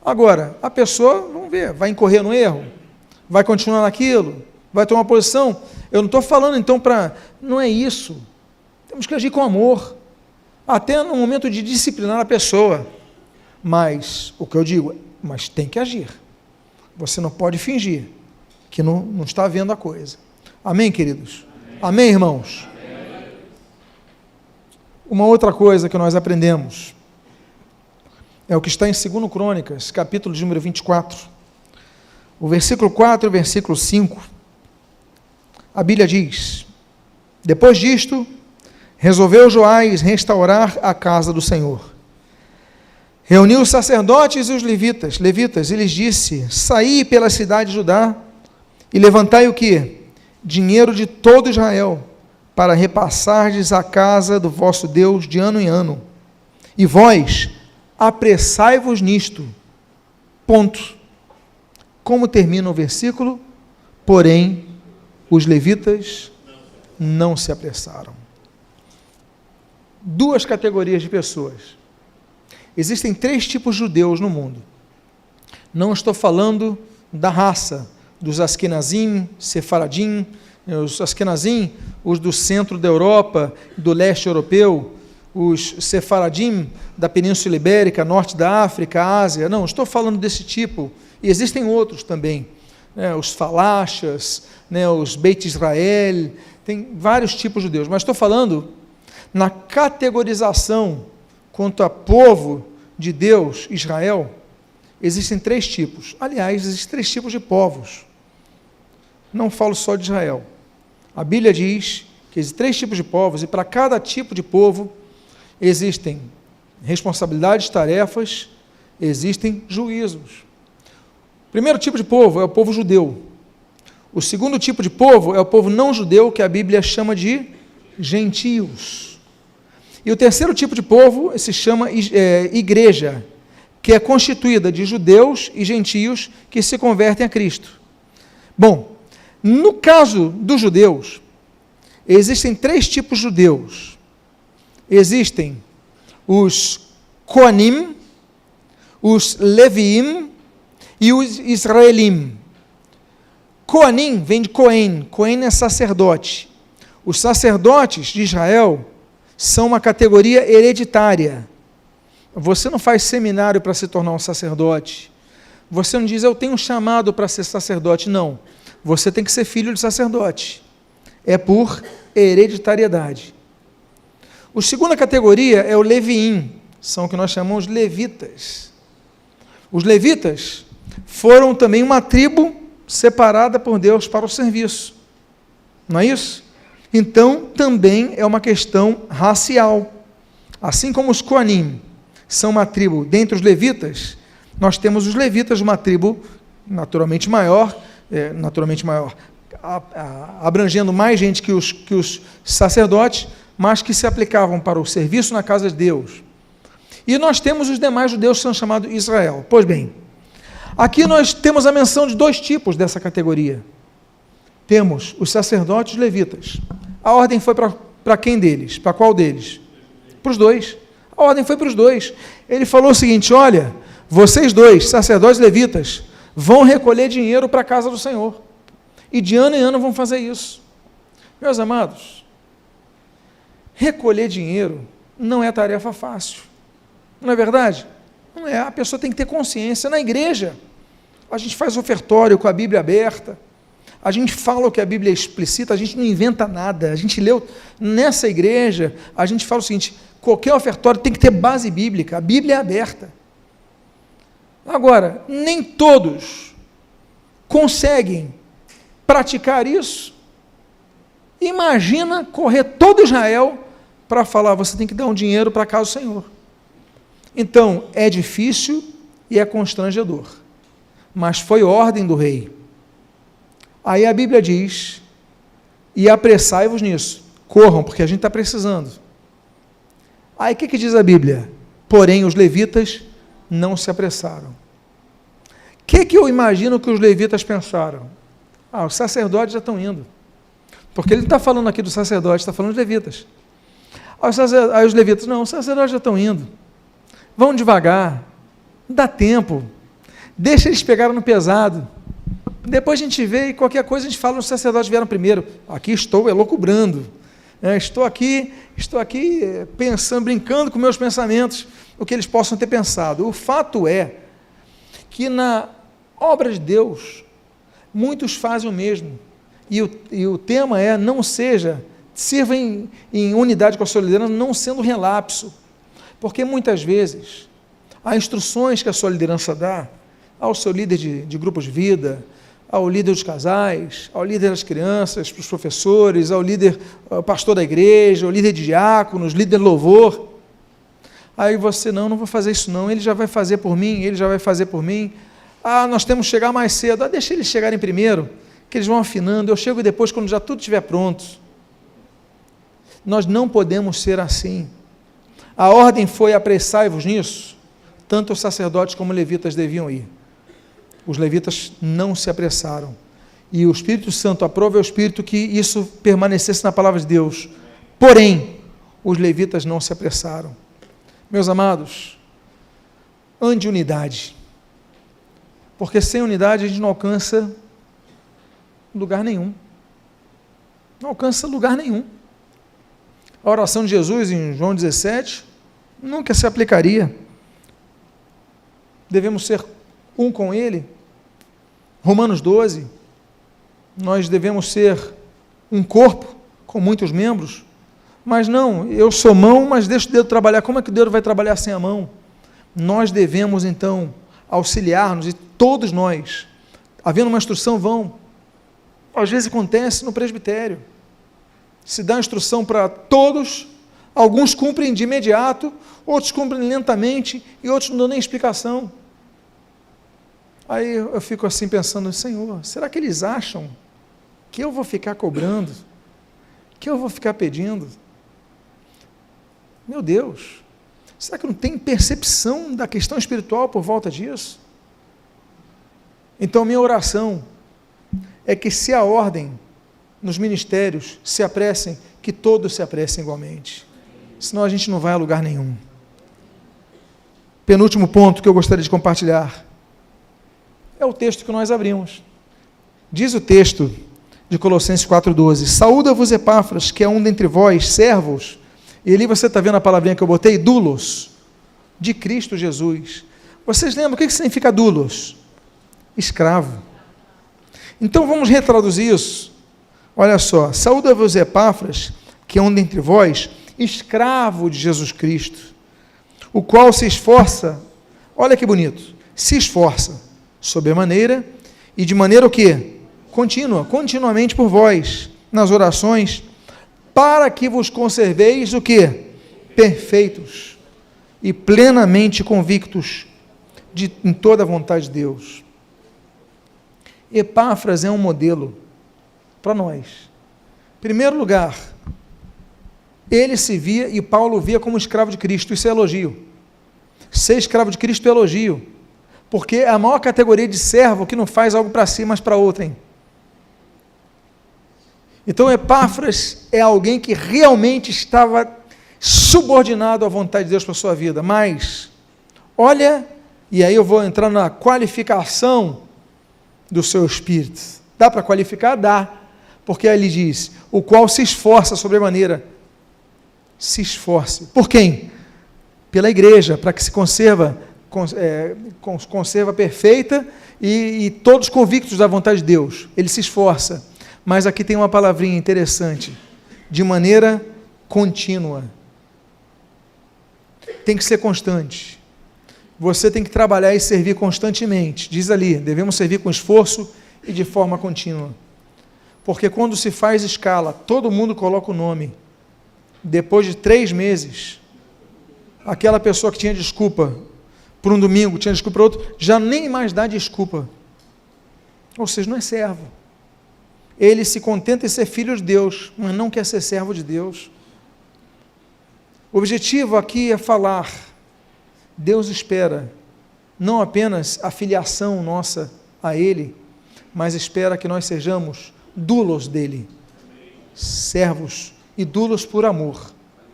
Agora, a pessoa, vamos ver, vai incorrer no erro, vai continuar naquilo, vai tomar uma posição. Eu não estou falando então não é isso. Temos que agir com amor, até no momento de disciplinar a pessoa. Mas, o que eu digo, mas tem que agir. Você não pode fingir que não está vendo a coisa. Amém, queridos? Amém, irmãos? Amém. Uma outra coisa que nós aprendemos é o que está em 2 Crônicas, capítulo de número 24, o versículo 4 e o versículo 5. A Bíblia diz: depois disto, resolveu Joás restaurar a casa do Senhor. Reuniu os sacerdotes e os levitas, e lhes disse: saí pela cidade de Judá e levantai o quê? Dinheiro de todo Israel, para repassardes a casa do vosso Deus de ano em ano. E vós, apressai-vos nisto. Ponto. Como termina o versículo? Porém, os levitas não se apressaram. Duas categorias de pessoas. Existem 3 tipos de judeus no mundo. Não estou falando da raça, dos Askenazim, Sefaradim, os Askenazim, os do centro da Europa, do leste europeu, os Sefaradim da Península Ibérica, norte da África, Ásia. Não, estou falando desse tipo. E existem outros também, os Falachas, os Beit Israel, tem vários tipos de judeus. Mas estou falando na categorização quanto a povo de Deus, Israel. Existem 3 tipos. Aliás, existem 3 tipos de povos. Não falo só de Israel. A Bíblia diz que existem 3 tipos de povos, e para cada tipo de povo existem responsabilidades, tarefas, existem juízos. O primeiro tipo de povo é o povo judeu. O segundo tipo de povo é o povo não judeu, que a Bíblia chama de gentios. E o terceiro tipo de povo se chama igreja, que é constituída de judeus e gentios que se convertem a Cristo. Bom, no caso dos judeus, existem 3 tipos de judeus. Existem os Koanim, os Leviim e os Israelim. Koanim vem de Cohen. Cohen é sacerdote. Os sacerdotes de Israel são uma categoria hereditária. Você não faz seminário para se tornar um sacerdote. Você não diz, eu tenho um chamado para ser sacerdote. Não. Você tem que ser filho de sacerdote. É por hereditariedade. A segunda categoria é o Leviim. São o que nós chamamos de levitas. Os levitas foram também uma tribo separada por Deus para o serviço. Não é isso? Então, também é uma questão racial. Assim como os Koanim são uma tribo dentre os levitas, nós temos os levitas, uma tribo naturalmente maior, abrangendo mais gente que os sacerdotes, mas que se aplicavam para o serviço na casa de Deus. E nós temos os demais judeus que são chamados Israel. Pois bem, aqui nós temos a menção de 2 tipos dessa categoria. Temos os sacerdotes e os levitas. A ordem foi para quem deles? Para qual deles? Para os 2. A ordem foi para os 2. Ele falou o seguinte, olha, vocês 2, sacerdotes e levitas, vão recolher dinheiro para a casa do Senhor. E de ano em ano vão fazer isso. Meus amados, recolher dinheiro não é tarefa fácil. Não é verdade? Não é. A pessoa tem que ter consciência. Na igreja, a gente faz ofertório com a Bíblia aberta, a gente fala o que a Bíblia explicita, a gente não inventa nada. A gente leu nessa igreja, a gente fala o seguinte, qualquer ofertório tem que ter base bíblica, a Bíblia é aberta. Agora, nem todos conseguem praticar isso. Imagina correr todo Israel para falar, você tem que dar um dinheiro para a casa do Senhor. Então, é difícil e é constrangedor, mas foi ordem do rei. Aí a Bíblia diz, e apressai-vos nisso, corram, porque a gente está precisando. Aí o que diz a Bíblia? Porém, os levitas não se apressaram. O que eu imagino que os levitas pensaram? Os sacerdotes já estão indo. Porque ele não está falando aqui do sacerdote, está falando de levitas. Aí os levitas, não, os sacerdotes já estão indo, vão devagar, dá tempo, deixa eles pegarem no pesado, depois a gente vê e qualquer coisa a gente fala, os sacerdotes vieram primeiro, aqui estou elucubrando, estou aqui pensando, brincando com meus pensamentos, o que eles possam ter pensado. O fato é que na obra de Deus, muitos fazem o mesmo, e o tema é, sirva em unidade com a sua liderança, não sendo relapso, porque muitas vezes, há instruções que a sua liderança dá, ao seu líder de grupos de vida, ao líder dos casais, ao líder das crianças, para os professores, ao pastor da igreja, ao líder de diáconos, líder de louvor, aí você, não vou fazer isso não, ele já vai fazer por mim, nós temos que chegar mais cedo, deixa eles chegarem primeiro, que eles vão afinando, eu chego depois quando já tudo estiver pronto. Nós não podemos ser assim. A ordem foi apressai-vos nisso, tanto os sacerdotes como os levitas deviam ir. Os levitas não se apressaram, e o Espírito Santo aprova o Espírito que isso permanecesse na palavra de Deus, porém, os levitas não se apressaram. Meus amados, ande unidade, porque sem unidade a gente não alcança lugar nenhum, a oração de Jesus em João 17, nunca se aplicaria, devemos ser um com Ele. Romanos 12, nós devemos ser um corpo com muitos membros, mas não, eu sou mão, mas deixo o dedo trabalhar. Como é que o dedo vai trabalhar sem a mão? Nós devemos então auxiliar-nos, e todos nós, havendo uma instrução, às vezes acontece no presbitério, se dá instrução para todos, alguns cumprem de imediato, outros cumprem lentamente, e outros não dão nem explicação. Aí eu fico assim pensando, Senhor, será que eles acham que eu vou ficar cobrando? Que eu vou ficar pedindo? Meu Deus, será que não tem percepção da questão espiritual por volta disso? Então minha oração é que, se a ordem nos ministérios se apressem, que todos se apressem igualmente, senão a gente não vai a lugar nenhum. Penúltimo ponto que eu gostaria de compartilhar, é o texto que nós abrimos. Diz o texto de Colossenses 4,12, saúda-vos Epáfras, que é um dentre vós, servos, e ali você está vendo a palavrinha que eu botei, doulos, de Cristo Jesus. Vocês lembram o que significa doulos? Escravo. Então vamos retraduzir isso. Olha só, saúda-vos Epáfras, que é um dentre vós, escravo de Jesus Cristo, o qual se esforça, olha que bonito, se esforça, sobremaneira, e de maneira o quê? Continuamente por vós, nas orações, para que vos conserveis o quê? Perfeitos e plenamente convictos em toda a vontade de Deus. Epáfras é um modelo para nós. Em primeiro lugar, ele se via, e Paulo via, como escravo de Cristo. Isso é elogio. Ser escravo de Cristo é elogio, porque é a maior categoria de servo que não faz algo para si, mas para outrem. Então Epáfras é alguém que realmente estava subordinado à vontade de Deus para a sua vida, mas, olha, e aí eu vou entrar na qualificação do seu espírito. Dá para qualificar? Dá, porque aí ele diz, o qual se esforça sobremaneira. Se esforce. Por quem? Pela igreja, para que se conserva perfeita e todos convictos da vontade de Deus. Ele se esforça. Mas aqui tem uma palavrinha interessante, de maneira contínua. Tem que ser constante. Você tem que trabalhar e servir constantemente. Diz ali, devemos servir com esforço e de forma contínua. Porque quando se faz escala, todo mundo coloca o nome. Depois de 3 meses, aquela pessoa que tinha desculpa por um domingo, tinha desculpa para outro, já nem mais dá desculpa. Ou seja, não é servo. Ele se contenta em ser filho de Deus, mas não quer ser servo de Deus. O objetivo aqui é falar, Deus espera não apenas a filiação nossa a Ele, mas espera que nós sejamos doulos dele, servos e doulos por amor.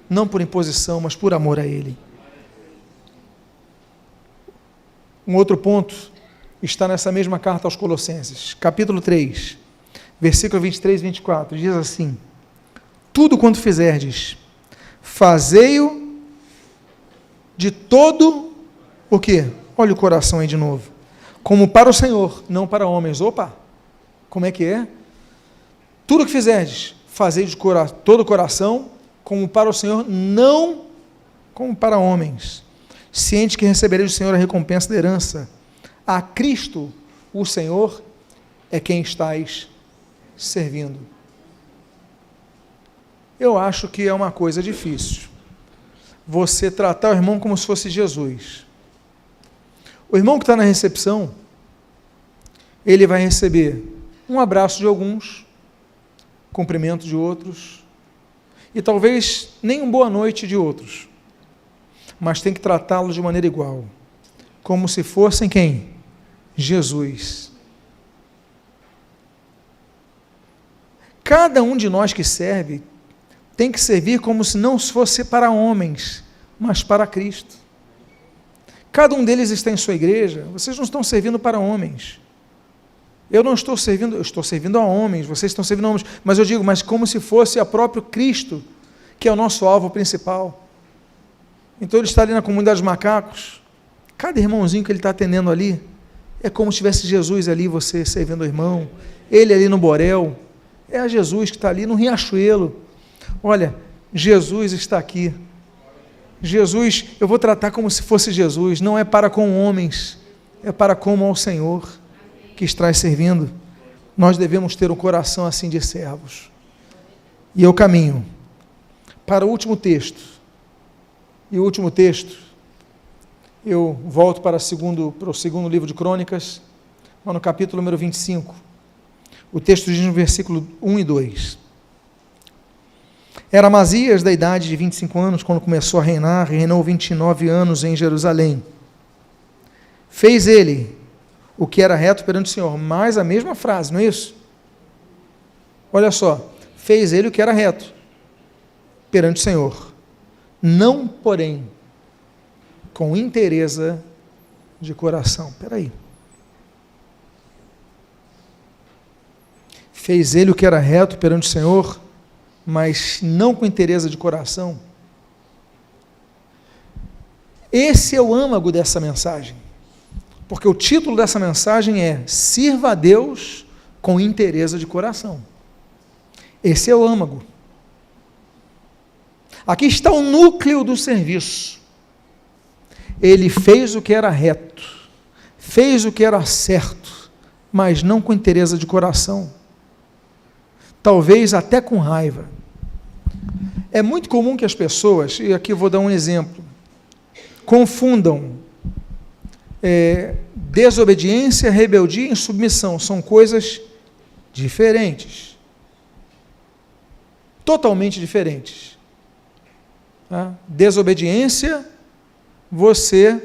não por imposição, mas por amor a Ele. Um outro ponto está nessa mesma carta aos Colossenses, capítulo 3, versículo 23 e 24, diz assim: tudo quanto fizerdes, fazei-o de todo o quê? Olha o coração aí de novo. Como para o Senhor, não para homens. Opa! Como é que é? Tudo que fizerdes, fazei de todo o coração, como para o Senhor, não como para homens, ciente que recebereis do Senhor a recompensa da herança. A Cristo, o Senhor, é quem estáis servindo. Eu acho que é uma coisa difícil você tratar o irmão como se fosse Jesus. O irmão que está na recepção, ele vai receber um abraço de alguns, cumprimento de outros, e talvez nem uma boa noite de outros, mas tem que tratá-lo de maneira igual, como se fossem quem? Jesus. Cada um de nós que serve, tem que servir como se não fosse para homens, mas para Cristo. Cada um deles está em sua igreja, vocês não estão servindo para homens. Eu não estou servindo, eu estou servindo a homens, vocês estão servindo a homens, mas eu digo, mas como se fosse a próprio Cristo, que é o nosso alvo principal. Então ele está ali na comunidade dos macacos, cada irmãozinho que ele está atendendo ali, é como se tivesse Jesus ali, você servindo o irmão, ele ali no Borel, é a Jesus que está ali no Riachuelo. Olha, Jesus está aqui. Jesus, eu vou tratar como se fosse Jesus, não é para com homens, é para como ao Senhor que está servindo. Nós devemos ter um coração assim de servos. E eu caminho para o último texto. E o último texto, eu volto para o segundo livro de Crônicas, no capítulo número 25. O texto diz no versículo 1 e 2. Era Amazias da idade de 25 anos, quando começou a reinar, reinou 29 anos em Jerusalém. Fez ele o que era reto perante o Senhor, mais a mesma frase, não é isso? Olha só, fez ele o que era reto perante o Senhor, não, porém, com inteireza de coração. Espera aí. Fez ele o que era reto perante o Senhor, mas não com inteireza de coração. Esse é o âmago dessa mensagem, porque o título dessa mensagem é Sirva a Deus com inteireza de coração. Esse é o âmago. Aqui está o núcleo do serviço. Ele fez o que era reto, fez o que era certo, mas não com inteireza de coração. Talvez até com raiva. É muito comum que as pessoas, e aqui eu vou dar um exemplo, confundam desobediência, rebeldia e insubmissão. São coisas diferentes. Totalmente diferentes. Tá? Desobediência, você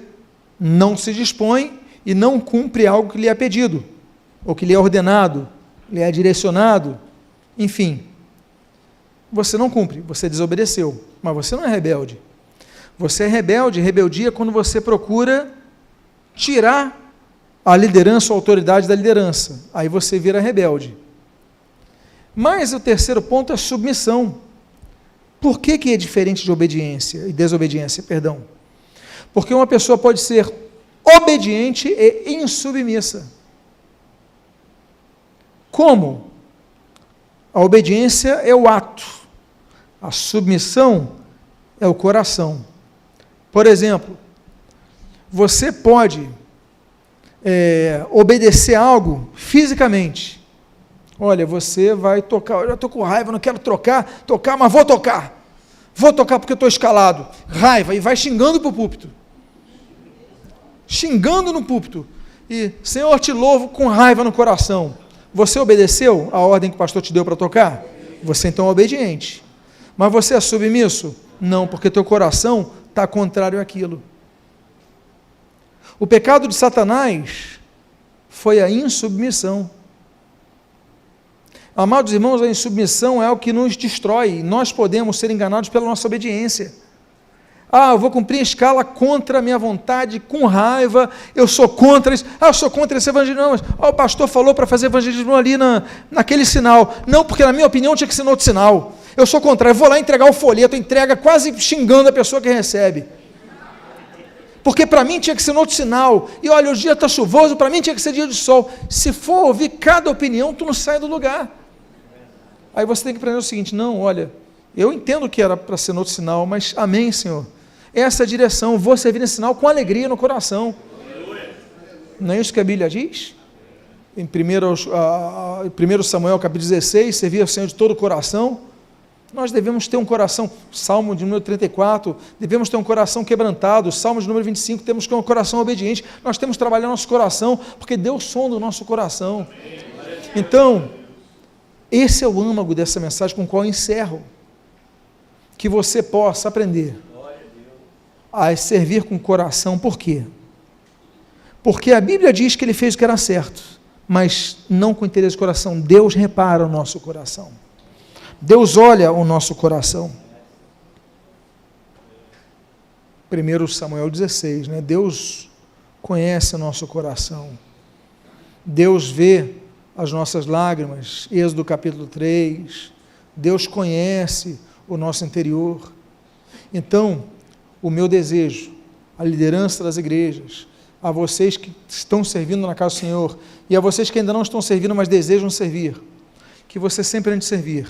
não se dispõe e não cumpre algo que lhe é pedido, ou que lhe é ordenado, lhe é direcionado, enfim. Você não cumpre, você desobedeceu, mas você não é rebelde. Você é rebelde, rebeldia é quando você procura tirar a liderança ou a autoridade da liderança, aí você vira rebelde. Mas o terceiro ponto é submissão. Por que é diferente de obediência e desobediência, perdão? Porque uma pessoa pode ser obediente e insubmissa. Como? A obediência é o ato, a submissão é o coração. Por exemplo, você pode obedecer algo fisicamente. Olha, você vai tocar, eu já estou com raiva, não quero tocar, mas vou tocar. Vou tocar porque estou escalado. Raiva, e vai xingando para o púlpito. Xingando no púlpito. E, Senhor, te louvo com raiva no coração. Você obedeceu a ordem que o pastor te deu para tocar? Você então é obediente. Mas você é submisso? Não, porque teu coração está contrário àquilo. O pecado de Satanás foi a insubmissão. Amados irmãos, a insubmissão é o que nos destrói. Nós podemos ser enganados pela nossa obediência. Eu vou cumprir a escala contra a minha vontade, com raiva, eu sou contra isso. Eu sou contra esse evangelismo. Não, mas o pastor falou para fazer evangelismo ali naquele sinal. Não, porque na minha opinião tinha que ser no outro sinal. Eu sou contrário, eu vou lá entregar o folheto, entrega quase xingando a pessoa que recebe. Porque para mim tinha que ser no outro sinal. E olha, o dia está chuvoso, para mim tinha que ser dia de sol. Se for ouvir cada opinião, tu não sai do lugar. Aí você tem que aprender o seguinte: não, olha, eu entendo que era para ser no outro sinal, mas amém, Senhor. Essa é a direção, vou servir nesse sinal com alegria no coração. Não é isso que a Bíblia diz? Em 1 Samuel capítulo 16, servir ao Senhor de todo o coração. Nós devemos ter um coração, Salmo de número 34, devemos ter um coração quebrantado, Salmo de número 25, temos que ter um coração obediente. Nós temos que trabalhar nosso coração, porque Deus sonda o nosso coração. Então, esse é o âmago dessa mensagem com a qual eu encerro. Que você possa aprender a servir com o coração. Por quê? Porque a Bíblia diz que ele fez o que era certo, mas não com interesse do coração. Deus repara o nosso coração. Deus olha o nosso coração. 1 Samuel 16, né? Deus conhece o nosso coração. Deus vê as nossas lágrimas. Êxodo capítulo 3. Deus conhece o nosso interior. Então, o meu desejo, a liderança das igrejas, a vocês que estão servindo na casa do Senhor, e a vocês que ainda não estão servindo, mas desejam servir, que você sempre, antes de servir,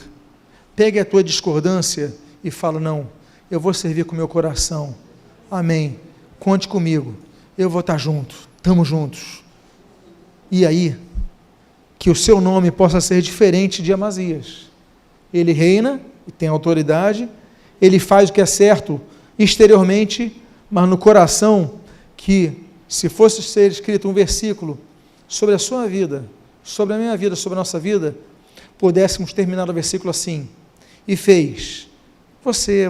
pegue a tua discordância e fala: não, eu vou servir com o meu coração, amém, conte comigo, eu vou estar junto, estamos juntos. E aí, que o seu nome possa ser diferente de Amazias. Ele reina e tem autoridade, ele faz o que é certo exteriormente, mas no coração, que se fosse ser escrito um versículo sobre a sua vida, sobre a minha vida, sobre a nossa vida, pudéssemos terminar o versículo assim: e fez você,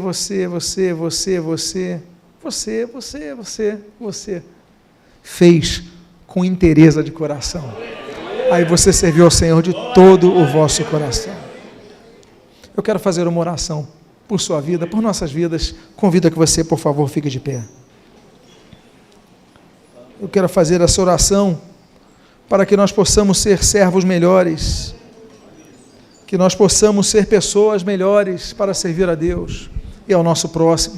fez com inteireza de coração. Aí você serviu ao Senhor de todo o vosso coração. Eu quero fazer uma oração por sua vida, por nossas vidas. Convido que você, por favor, fique de pé. Eu quero fazer essa oração para que nós possamos ser servos melhores, que nós possamos ser pessoas melhores para servir a Deus e ao nosso próximo.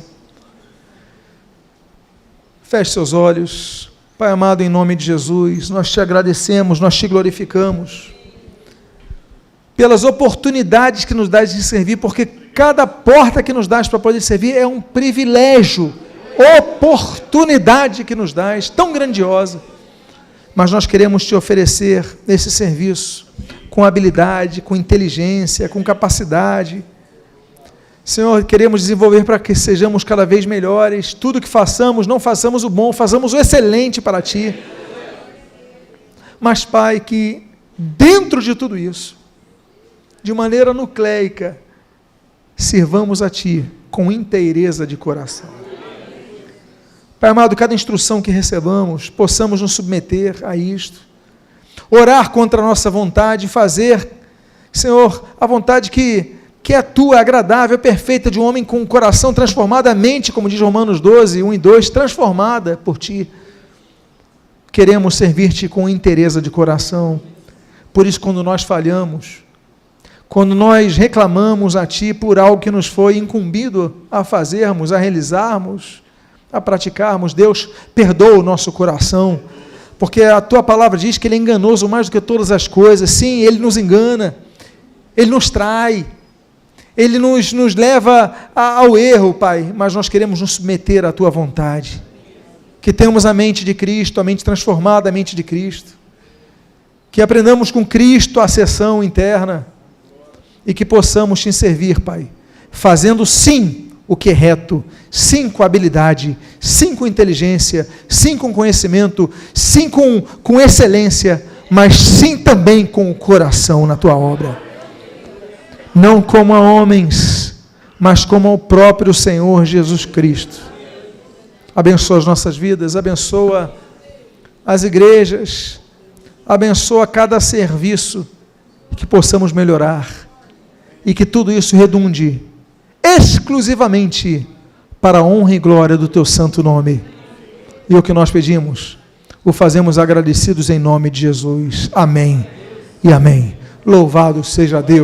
Feche seus olhos. Pai amado, em nome de Jesus, nós te agradecemos, nós te glorificamos pelas oportunidades que nos dás de servir, porque cada porta que nos dás para poder servir é um privilégio, oportunidade que nos dás, tão grandiosa. Mas nós queremos te oferecer esse serviço com habilidade, com inteligência, com capacidade. Senhor, queremos desenvolver para que sejamos cada vez melhores. Tudo que façamos, não façamos o bom, façamos o excelente para Ti. Mas, Pai, que dentro de tudo isso, de maneira nucleica, sirvamos a Ti com inteireza de coração. Pai amado, cada instrução que recebamos, possamos nos submeter a isto, orar contra a nossa vontade, fazer, Senhor, a vontade que é tua, agradável, perfeita, de um homem com o coração transformado, a mente, como diz Romanos 12, 1 e 2, transformada por Ti. Queremos servir-te com inteireza de coração. Por isso, quando nós falhamos, quando nós reclamamos a Ti por algo que nos foi incumbido a fazermos, a realizarmos, a praticarmos, Deus, perdoa o nosso coração, porque a Tua palavra diz que Ele é enganoso mais do que todas as coisas. Sim, Ele nos engana, Ele nos trai, Ele nos leva ao erro, Pai, mas nós queremos nos submeter à Tua vontade, que tenhamos a mente de Cristo, a mente transformada, a mente de Cristo, que aprendamos com Cristo a sessão interna, e que possamos Te servir, Pai, fazendo sim o que é reto, sim com habilidade, sim com inteligência, sim com conhecimento, sim com excelência, mas sim também com o coração na Tua obra. Não como a homens, mas como ao próprio Senhor Jesus Cristo. Abençoa as nossas vidas, abençoa as igrejas, abençoa cada serviço, que possamos melhorar e que tudo isso redunde exclusivamente para a honra e glória do teu santo nome. E o que nós pedimos, o fazemos agradecidos em nome de Jesus. Amém e amém. Louvado seja Deus.